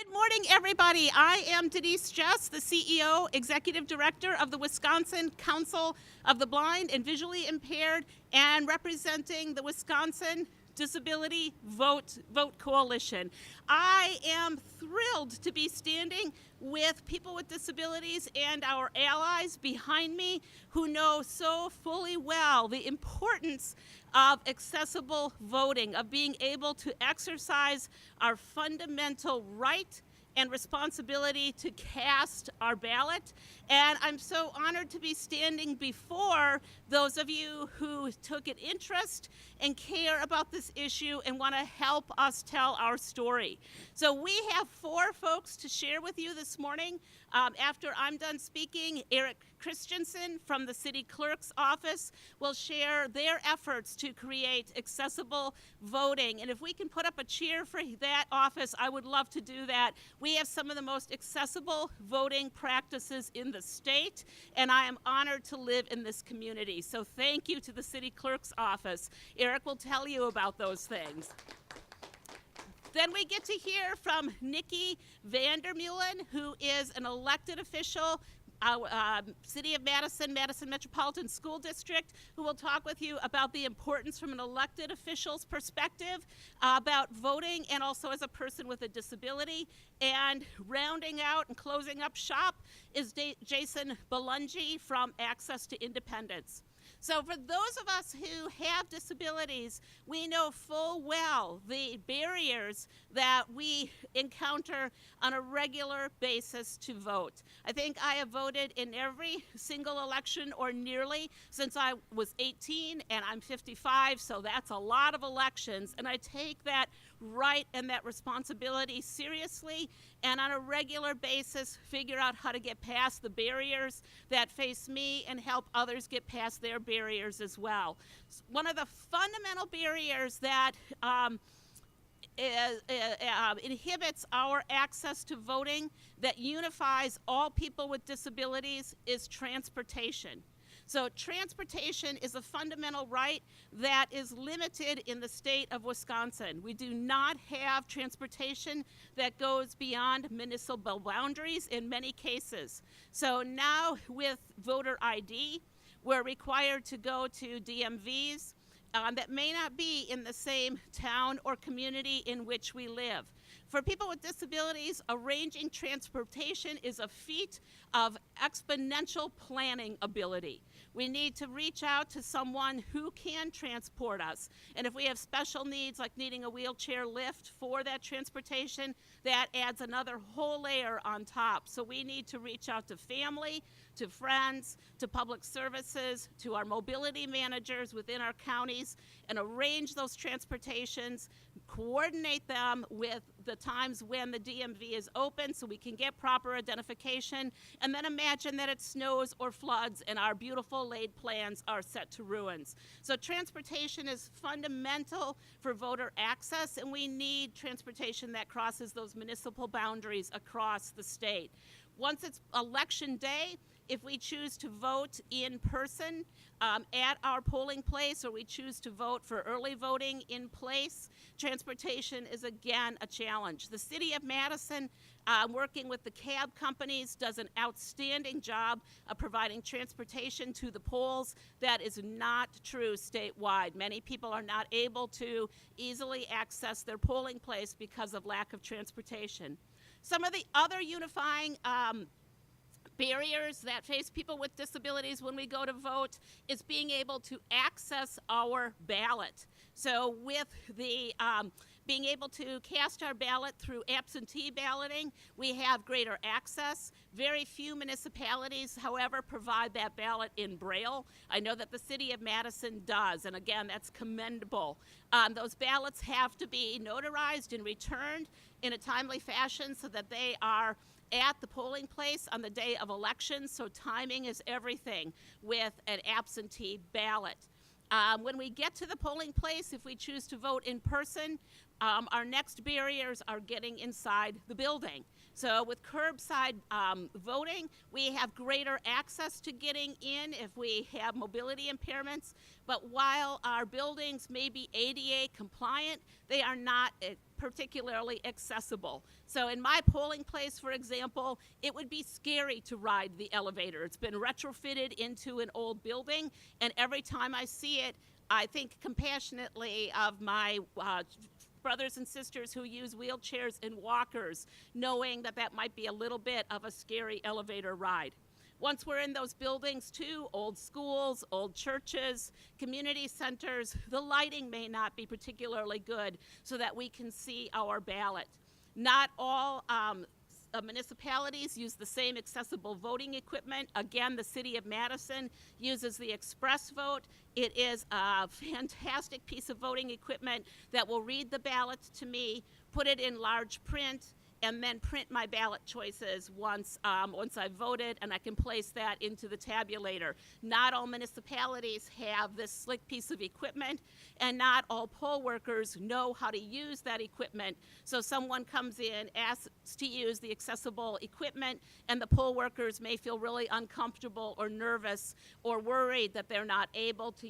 Good morning, everybody. I am Denise Jess, the CEO, Executive Director of the Wisconsin Council of the Blind and Visually Impaired, and representing the Wisconsin Disability Vote Coalition. I am thrilled to be standing with people with disabilities and our allies behind me who know so fully well the importance of accessible voting, of being able to exercise our fundamental right and responsibility to cast our ballot. And I'm so honored to be standing before those of you who took an interest and care about this issue and want to help us tell our story. So we have 4 folks to share with you this morning. After I'm done speaking, Eric Christensen from the City Clerk's office will share their efforts to create accessible voting. And if we can put up a cheer for that office, I would love to do that. We have some of the most accessible voting practices in the state, and I am honored to live in this community. So thank you to the City Clerk's office. Eric will tell you about those things. Then we get to hear from Nikki Vandermeulen, who is an elected official, City of Madison, Madison Metropolitan School District, who will talk with you about the importance from an elected official's perspective about voting and also as a person with a disability. And rounding out and closing up shop is Jason Belungi from Access to Independence. So for those of us who have disabilities, we know full well the barriers that we encounter on a regular basis to vote. I think I have voted in every single election or nearly since I was 18, and I'm 55, so that's a lot of elections, and I take that right and that responsibility seriously, and on a regular basis figure out how to get past the barriers that face me and help others get past their barriers as well. One of the fundamental barriers that inhibits our access to voting, that unifies all people with disabilities, is transportation. So transportation is a fundamental right that is limited in the state of Wisconsin. We do not have transportation that goes beyond municipal boundaries in many cases. So now with voter ID, we're required to go to DMVs that may not be in the same town or community in which we live. For people with disabilities, arranging transportation is a feat of exponential planning ability. We need to reach out to someone who can transport us. And if we have special needs, like needing a wheelchair lift for that transportation, that adds another whole layer on top. So we need to reach out to family, to friends, to public services, to our mobility managers within our counties, and arrange those transportations, coordinate them with the times when the DMV is open so we can get proper identification, and then imagine that it snows or floods and our beautiful laid plans are set to ruins. So transportation is fundamental for voter access, and we need transportation that crosses those municipal boundaries across the state. Once it's election day, if we choose to vote in person at our polling place, or we choose to vote for early voting in place, transportation is again a challenge. The City of Madison, working with the cab companies, does an outstanding job of providing transportation to the polls. That is not true statewide. Many people are not able to easily access their polling place because of lack of transportation. Some of the other unifying barriers that face people with disabilities when we go to vote is being able to access our ballot. So with the being able to cast our ballot through absentee balloting, we have greater access. Very few municipalities, however, provide that ballot in Braille. I know that the City of Madison does, and again, that's commendable. Those ballots have to be notarized and returned in a timely fashion so that they are at the polling place on the day of elections, so timing is everything with an absentee ballot. When we get to the polling place, if we choose to vote in person, our next barriers are getting inside the building. So with curbside voting, we have greater access to getting in if we have mobility impairments. But while our buildings may be ADA compliant, they are not particularly accessible. So in my polling place, for example, it would be scary to ride the elevator. It's been retrofitted into an old building, and every time I see it, I think compassionately of my brothers and sisters who use wheelchairs and walkers, knowing that that might be a little bit of a scary elevator ride. Once we're in those buildings too, old schools, old churches, community centers, the lighting may not be particularly good so that we can see our ballot. Not all municipalities use the same accessible voting equipment. Again, the city of Madison uses the express vote. It is a fantastic piece of voting equipment that will read the ballot to me, put it in large print, and then print my ballot choices once I've voted, and I can place that into the tabulator. Not all municipalities have this slick piece of equipment, and not all poll workers know how to use that equipment. So someone comes in, asks to use the accessible equipment, and the poll workers may feel really uncomfortable or nervous or worried that they're not able to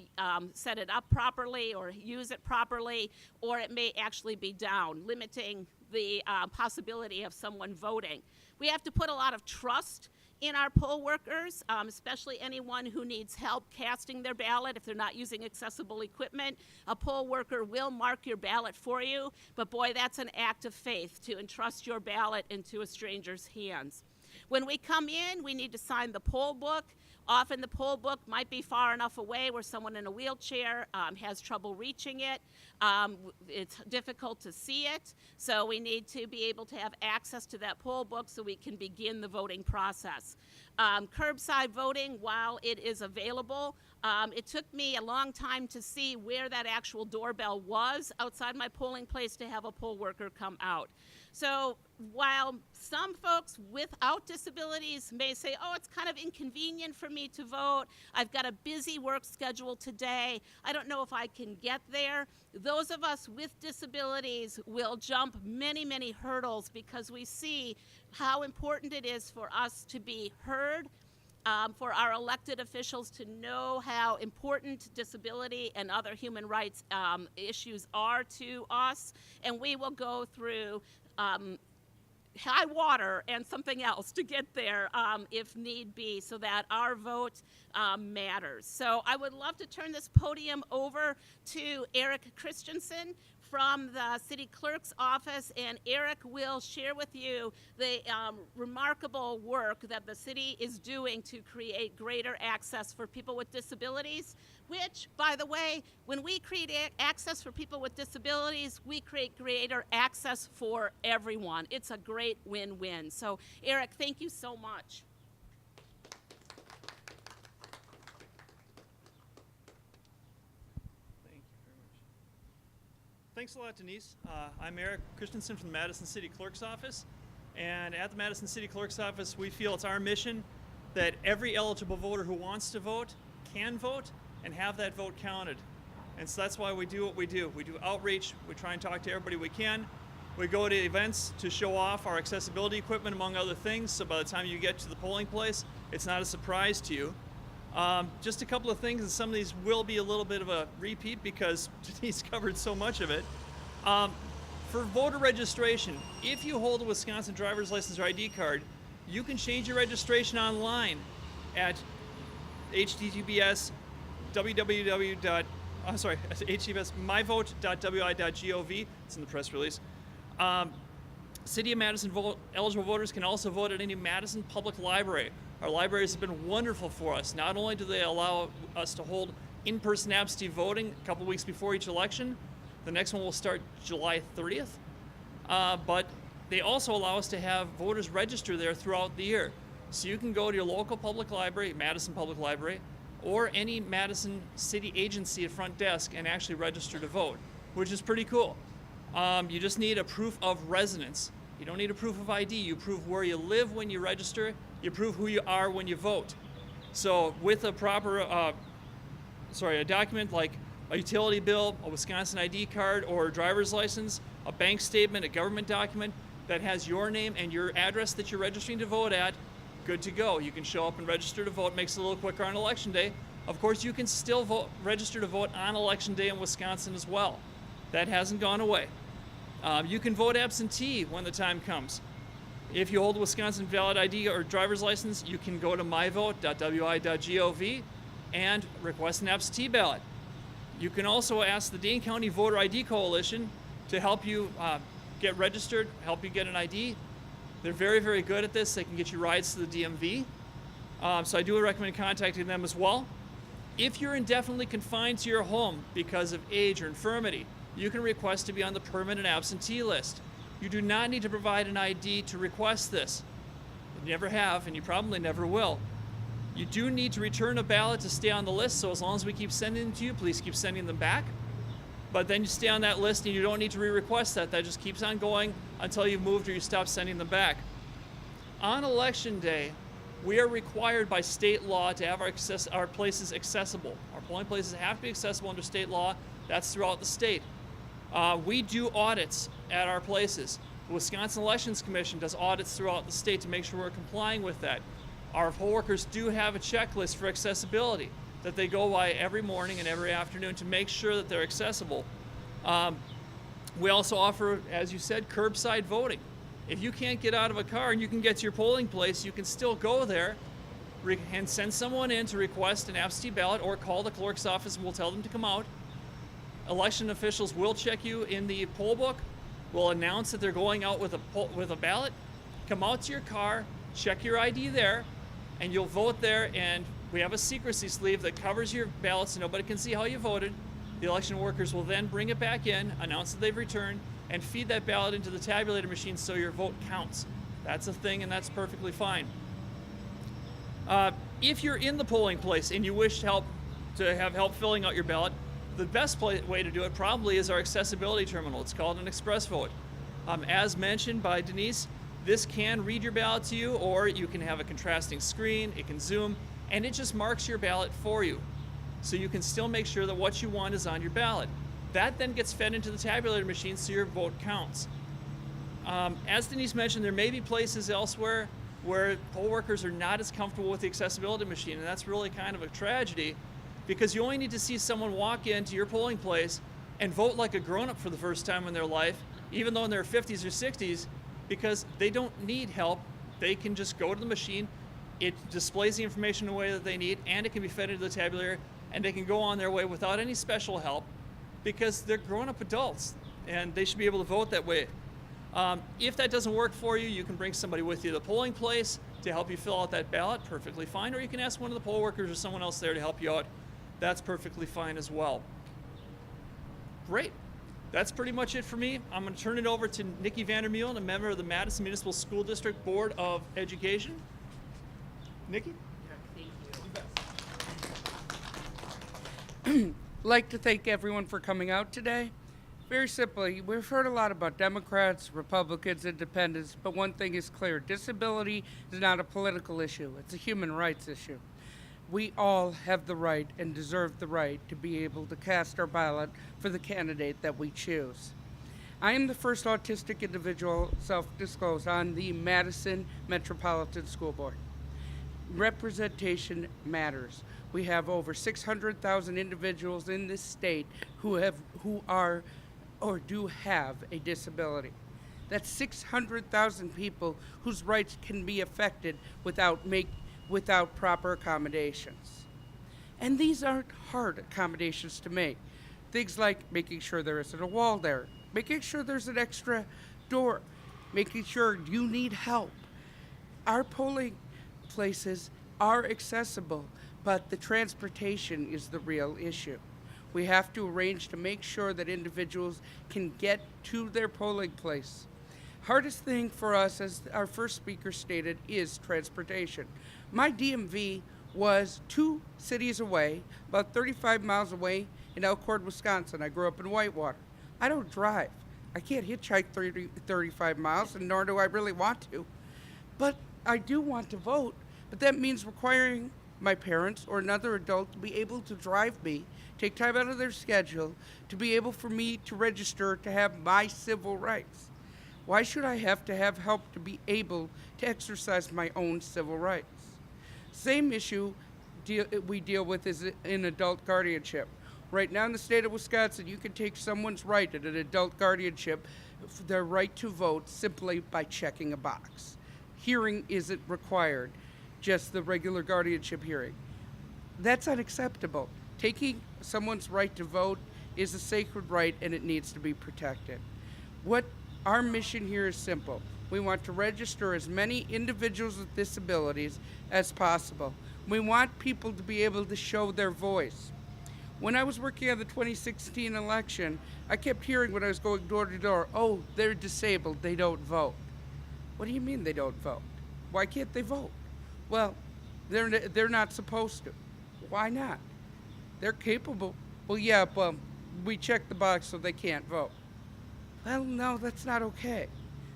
set it up properly or use it properly, or it may actually be down, limiting the possibility of someone voting. We have to put a lot of trust in our poll workers, especially anyone who needs help casting their ballot if they're not using accessible equipment. A poll worker will mark your ballot for you, but boy, that's an act of faith to entrust your ballot into a stranger's hands. When we come in, we need to sign the poll book. Often the poll book might be far enough away where someone in a wheelchair has trouble reaching it. It's difficult to see it, so we need to be able to have access to that poll book so we can begin the voting process. Curbside voting, while it is available, it took me a long time to see where that actual doorbell was outside my polling place to have a poll worker come out. So while some folks without disabilities may say, oh, it's kind of inconvenient for me to vote, I've got a busy work schedule today, I don't know if I can get there, those of us with disabilities will jump many, many hurdles because we see how important it is for us to be heard, for our elected officials to know how important disability and other human rights issues are to us, and we will go through high water and something else to get there if need be, so that our vote matters. So I would love to turn this podium over to Eric Christensen from the city clerk's office, and Eric will share with you the remarkable work that the city is doing to create greater access for people with disabilities, which, by the way, when we create access for people with disabilities, we create greater access for everyone. It's a great win-win. So, Eric, thank you so much. Thanks a lot, Denise. I'm Eric Christensen from the Madison City Clerk's Office. And at the Madison City Clerk's Office, we feel it's our mission that every eligible voter who wants to vote can vote and have that vote counted. And so that's why we do what we do. We do outreach. We try and talk to everybody we can. We go to events to show off our accessibility equipment, among other things. So by the time you get to the polling place, it's not a surprise to you. Just a couple of things, and some of these will be a little bit of a repeat because Denise covered so much of it. For voter registration, if you hold a Wisconsin driver's license or ID card, you can change your registration online at https myvote.wi.gov. It's in the press release. City of Madison eligible voters can also vote at any Madison public library. Our libraries have been wonderful for us. Not only do they allow us to hold in-person absentee voting a couple weeks before each election, the next one will start July 30th, but they also allow us to have voters register there throughout the year. So you can go to your local public library, Madison Public Library, or any Madison city agency at front desk and actually register to vote, which is pretty cool. You just need a proof of residence. You don't need a proof of ID. You prove where you live when you register. You prove who you are when you vote. So with a proper, a document like a utility bill, a Wisconsin ID card, or a driver's license, a bank statement, a government document that has your name and your address that you're registering to vote at, good to go. You can show up and register to vote. Makes it a little quicker on election day. Of course, you can still register to vote on election day in Wisconsin as well. That hasn't gone away. You can vote absentee when the time comes. If you hold a Wisconsin valid ID or driver's license, you can go to myvote.wi.gov and request an absentee ballot. You can also ask the Dane County Voter ID Coalition to help you get registered, help you get an ID. They're very, very good at this. They can get you rides to the DMV. So I do recommend contacting them as well. If you're indefinitely confined to your home because of age or infirmity, you can request to be on the permanent absentee list. You do not need to provide an ID to request this. You never have, and you probably never will. You do need to return a ballot to stay on the list, so as long as we keep sending them to you, please keep sending them back. But then you stay on that list and you don't need to re-request that. That just keeps on going until you've moved or you stop sending them back. On election day, we are required by state law to have our places accessible. Our polling places have to be accessible under state law. That's throughout the state. We do audits at our places. The Wisconsin Elections Commission does audits throughout the state to make sure we're complying with that. Our poll workers do have a checklist for accessibility that they go by every morning and every afternoon to make sure that they're accessible. We also offer, as you said, curbside voting. If you can't get out of a car and you can get to your polling place, you can still go there and send someone in to request an absentee ballot or call the clerk's office and we'll tell them to come out. Election officials will check you in the poll book, will announce that they're going out with a ballot. Come out to your car, check your ID there, and you'll vote there, and we have a secrecy sleeve that covers your ballot so nobody can see how you voted. The election workers will then bring it back in, announce that they've returned, and feed that ballot into the tabulator machine so your vote counts. That's a thing, and that's perfectly fine. If you're in the polling place and you wish to have help filling out your ballot, the best way to do it probably is our accessibility terminal. It's called an express vote. As mentioned by Denise, this can read your ballot to you, or you can have a contrasting screen, it can zoom, and it just marks your ballot for you. So you can still make sure that what you want is on your ballot. That then gets fed into the tabulator machine so your vote counts. As Denise mentioned, there may be places elsewhere where poll workers are not as comfortable with the accessibility machine, and that's really kind of a tragedy, because you only need to see someone walk into your polling place and vote like a grown-up for the first time in their life, even though in their 50s or 60s, because they don't need help. They can just go to the machine, it displays the information in the way that they need, and it can be fed into the tabulator, and they can go on their way without any special help, because they're grown-up adults, and they should be able to vote that way. If that doesn't work for you, you can bring somebody with you to the polling place to help you fill out that ballot, perfectly fine, or you can ask one of the poll workers or someone else there to help you out. That's perfectly fine as well. Great. That's pretty much it for me. I'm going to turn it over to Nikki Vandermeulen, a member of the Madison Municipal School District Board of Education. Nikki? I'd like to thank everyone for coming out today. Very simply, we've heard a lot about Democrats, Republicans, Independents, but one thing is clear. Disability is not a political issue. It's a human rights issue. We all have the right and deserve the right to be able to cast our ballot for the candidate that we choose. I am the first autistic individual self-disclosed on the Madison Metropolitan School Board. Representation matters. We have over 600,000 individuals in this state who are or do have a disability. That's 600,000 people whose rights can be affected without proper accommodations. And these aren't hard accommodations to make. Things like making sure there isn't a wall there, making sure there's an extra door, making sure you need help. Our polling places are accessible, but the transportation is the real issue. We have to arrange to make sure that individuals can get to their polling place. Hardest thing for us, as our first speaker stated, is transportation. My DMV was 2 cities away, about 35 miles away in Elkhorn, Wisconsin. I grew up in Whitewater. I don't drive. I can't hitchhike 35 miles, and nor do I really want to. But I do want to vote, but that means requiring my parents or another adult to be able to drive me, take time out of their schedule, to be able for me to register to have my civil rights. Why should I have to have help to be able to exercise my own civil rights? Same issue we deal with is in adult guardianship. Right now in the state of Wisconsin, you can take someone's right at an adult guardianship their right to vote simply by checking a box. Hearing isn't required, just the regular guardianship hearing. That's unacceptable. Taking someone's right to vote is a sacred right and it needs to be protected. What our mission here is simple. We want to register as many individuals with disabilities as possible. We want people to be able to show their voice. When I was working on the 2016 election, I kept hearing when I was going door to door, oh, they're disabled, they don't vote. What do you mean they don't vote? Why can't they vote? Well, they're not supposed to. Why not? They're capable. Well, yeah, but we checked the box so they can't vote. Well, no, that's not okay.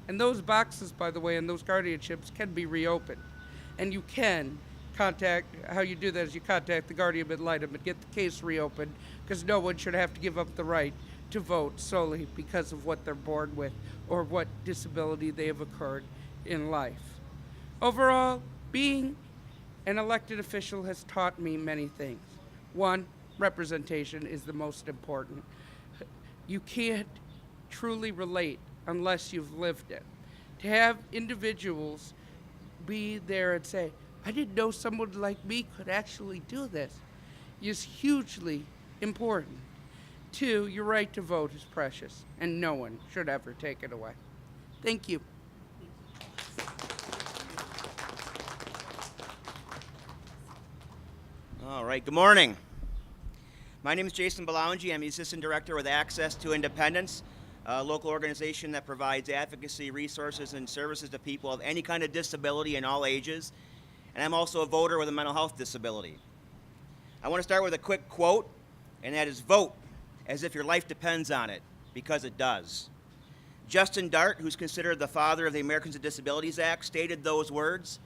And those boxes, by the way, and those guardianships can be reopened. And you can how you do that is you contact the guardian ad litem and get the case reopened, because no one should have to give up the right to vote solely because of what they're born with or what disability they have occurred in life. Overall, being an elected official has taught me many things. One, representation is the most important. You can't truly relate unless you've lived it. To have individuals be there and say, I didn't know someone like me could actually do this, is hugely important. Two, your right to vote is precious, and no one should ever take it away. Thank you. All right, good morning. My name is Jason Belaungi. I'm the Assistant Director with Access to Independence, a local organization that provides advocacy, resources, and services to people of any kind of disability in all ages. And I'm also a voter with a mental health disability. I want to start with a quick quote, and that is, vote as if your life depends on it, because it does. Justin Dart, who's considered the father of the Americans with Disabilities Act, stated those words,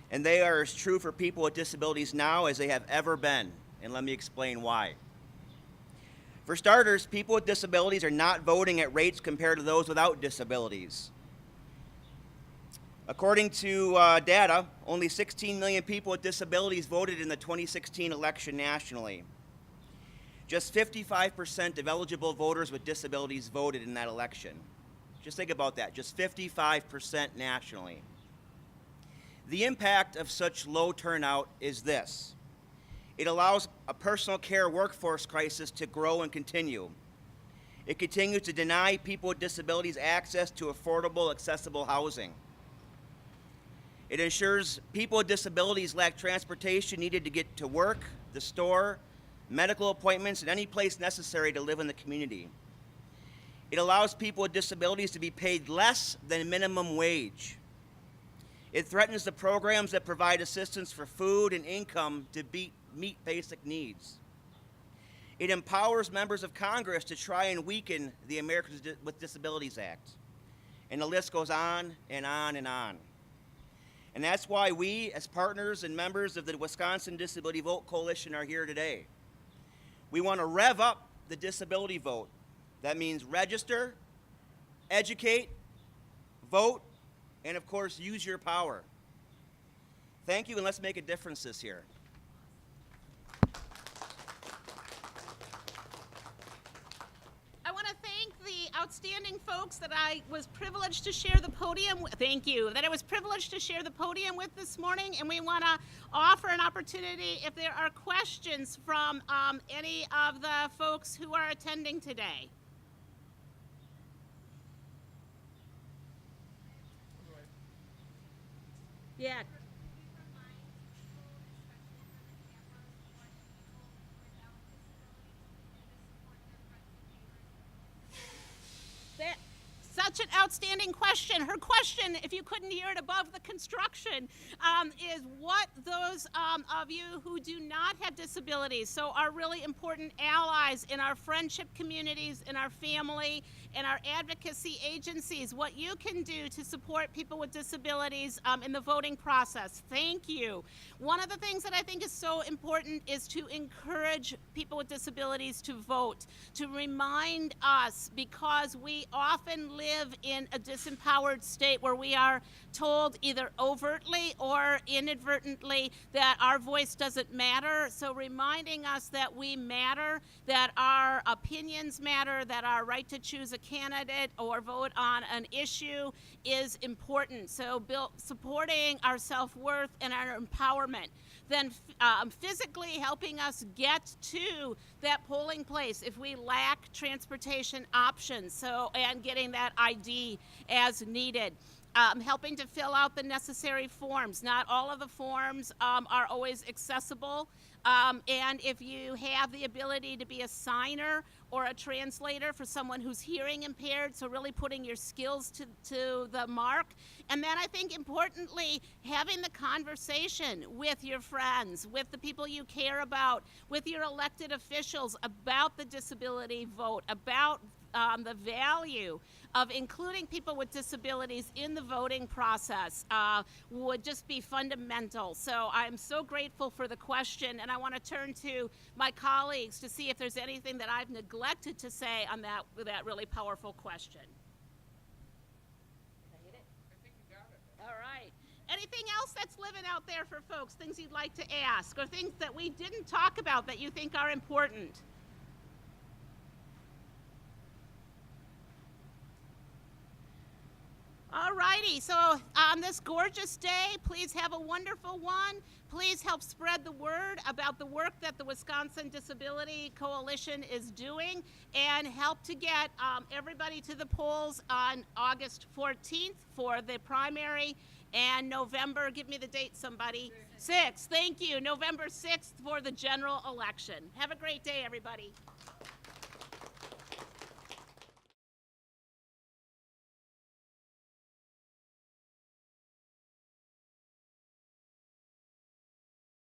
and they are as true for people with disabilities now as they have ever been. And let me explain why. For starters, people with disabilities are not voting at rates compared to those without disabilities. According to data, only 16 million people with disabilities voted in the 2016 election nationally. Just 55% of eligible voters with disabilities voted in that election. Just think about that, just 55% nationally. The impact of such low turnout is this. It allows a personal care workforce crisis to grow and continue. It continues to deny people with disabilities access to affordable, accessible housing. It ensures people with disabilities lack transportation needed to get to work, the store, medical appointments, and any place necessary to live in the community. It allows people with disabilities to be paid less than minimum wage. It threatens the programs that provide assistance for food and income to meet basic needs. It empowers members of Congress to try and weaken the Americans with Disabilities Act. And the list goes on and on and on. And that's why we, as partners and members of the Wisconsin Disability Vote Coalition, are here today. We want to rev up the disability vote. That means register, educate, vote, and of course, use your power. Thank you, and let's make a difference this year. I want to thank the outstanding folks that I was privileged to share the podium with. Thank you. That I was privileged to share the podium with this morning, and we want to offer an opportunity if there are questions from any of the folks who are attending today. Yeah. Such an outstanding question. Her question, if you couldn't hear it above the construction, is what those of you who do not have disabilities, so are really important allies in our friendship communities, in our family, in our advocacy agencies, what you can do to support people with disabilities in the voting process. Thank you. One of the things that I think is so important is to encourage people with disabilities to vote, to remind us, because we often live in a disempowered state where we are told either overtly or inadvertently that our voice doesn't matter. So reminding us that we matter, that our opinions matter, that our right to choose a candidate or vote on an issue is important. So supporting our self-worth and our empowerment. Then physically helping us get to that polling place if we lack transportation options, and getting that ID as needed. Helping to fill out the necessary forms. Not all of the forms are always accessible. And if you have the ability to be a signer or a translator for someone who's hearing impaired, so really putting your skills to the mark. And then I think importantly, having the conversation with your friends, with the people you care about, with your elected officials about the disability vote, about the value of including people with disabilities in the voting process would just be fundamental. So I'm so grateful for the question, and I want to turn to my colleagues to see if there's anything that I've neglected to say on that really powerful question. Did I hit it? I think you got it. All right. Anything else that's living out there for folks, things you'd like to ask, or things that we didn't talk about that you think are important? All righty, so on this gorgeous day, please have a wonderful one. Please help spread the word about the work that the Wisconsin Disability Coalition is doing, and help to get everybody to the polls on August 14th for the primary, and November, give me the date somebody, 6th, thank you, November 6th for the general election. Have a great day, everybody.